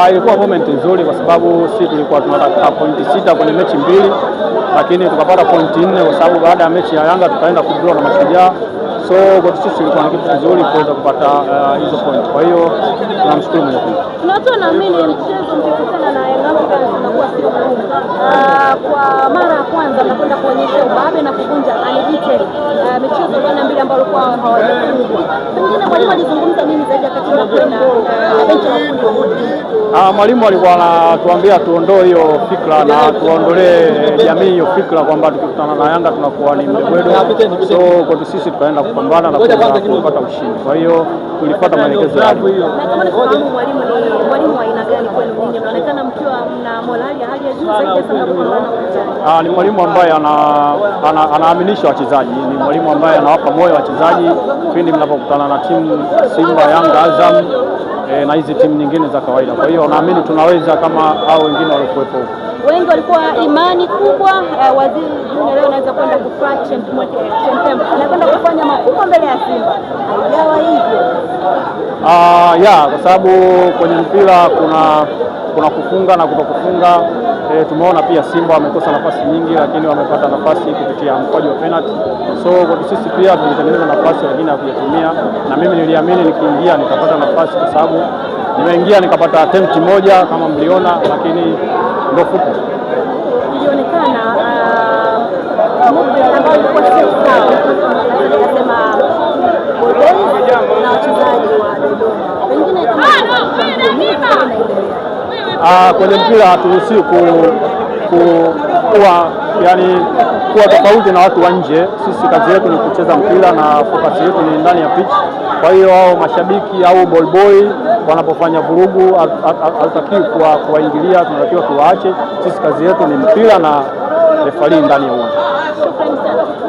Ilikuwa moment nzuri kwa sababu sisi tulikuwa tunataka pointi 6 kwenye mechi mbili, lakini tukapata pointi 4 kwa sababu baada ya mechi ya Yanga tukaenda kudraw na Mashujaa. So kwa sisi ilikuwa ni kitu kizuri kuweza kupata hizo point. Kwa hiyo tunamshukuru Mwenyezi Mungu. Kuna watu wanaamini mchezo mkikutana na Young Africans unakuwa sio ngumu. Kwa mara ya kwanza mnakwenda kuonyesha ubabe na kuvunja unbeaten michezo bwana mbili ambayo kwa hawajafungwa. Pengine mwalimu alizungumza nini zaidi wakati tunakwenda benchi la ufundi? Mwalimu alikuwa anatuambia tuondoe hiyo fikra na tuondolee jamii hiyo fikra kwamba tukikutana na Yanga tunakuwa ni mdegwedo. So kwa sisi tukaenda kupambana na kupata ushindi. Kwa hiyo tulipata maelekezo yale. Na kama nafahamu mwalimu ni mwalimu wa aina gani kwenu ninyi? Mnaonekana mkiwa mna morali ya hali ya juu zaidi sana kupambana uwanjani. Ni mwalimu ambaye anaaminisha wachezaji, ni mwalimu ambaye anawapa moyo wachezaji pindi mnapokutana na timu Simba, Yanga, Azam na hizi timu nyingine za kawaida. Kwa hiyo naamini tunaweza kama hao wengine walikuwepo huko. Wengi walikuwa imani kubwa Waziri Junior leo anaweza kwenda kufront champion, anakwenda kufanya makubwa mbele ya Simba. Haijawa hivyo. Kwa sababu kwenye mpira kuna kufunga na kutokufunga. Tumeona pia Simba wamekosa nafasi nyingi, lakini wamepata nafasi kupitia mkwaju wa penalty. So kwa sisi pia tulitengeneza nafasi lakini hakuyatumia, na mimi niliamini nikiingia nitapata nafasi kwa sababu nimeingia nikapata attempt moja kama mliona, lakini ndio fupi. Ilionekana ambao ilikuwa sio sawa, nasema na wachezaji wa Dodoma. Pengine kama kwenye mpira haturuhusiwi kuwa tofauti na watu wa nje. Sisi kazi yetu ni kucheza mpira na focus yetu ni ndani ya pitch. Kwa hiyo hao mashabiki au ball boy wanapofanya vurugu hatutakiwi kuwaingilia, tunatakiwa tuwaache. Sisi kazi yetu ni mpira na referee ndani ya uwanja.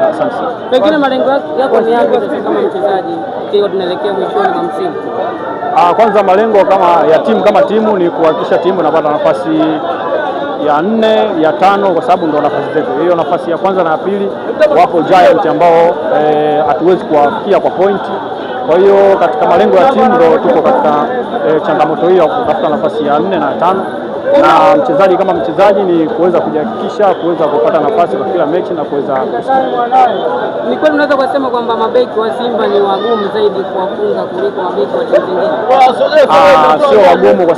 Asante. Pengine malengo yako ni yapi kama mchezaji ikiwa tunaelekea mwishoni mwa msimu? Kwanza malengo kama timu ni kuhakikisha timu inapata nafasi ya 4 ya 5 kwa sababu ndio nafasi zetu. Hiyo nafasi ya kwanza na ya pili wapo Giant ambao hatuwezi kuwafikia kwa point. Kwa hiyo katika malengo ya timu ndio tuko katika changamoto hiyo kutafuta nafasi ya 4 na 5. Na mchezaji kama mchezaji ni kuweza kujihakikisha kuweza kupata nafasi kwa kila mechi na kuweza Ni kweli unaweza kusema kwamba mabeki wa Simba ni wagumu zaidi kuwafunga kuliko mabeki wa timu zingine? Sio wagumu kwa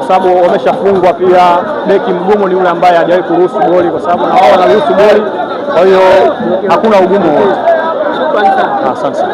sababu wameshafungwa pia. Beki mgumu ni yule ambaye hajawahi kuruhusu goli kwa sababu na wao wanaruhusu goli. Kwa hiyo hakuna ugumu wote. Shukrani sana. Asante.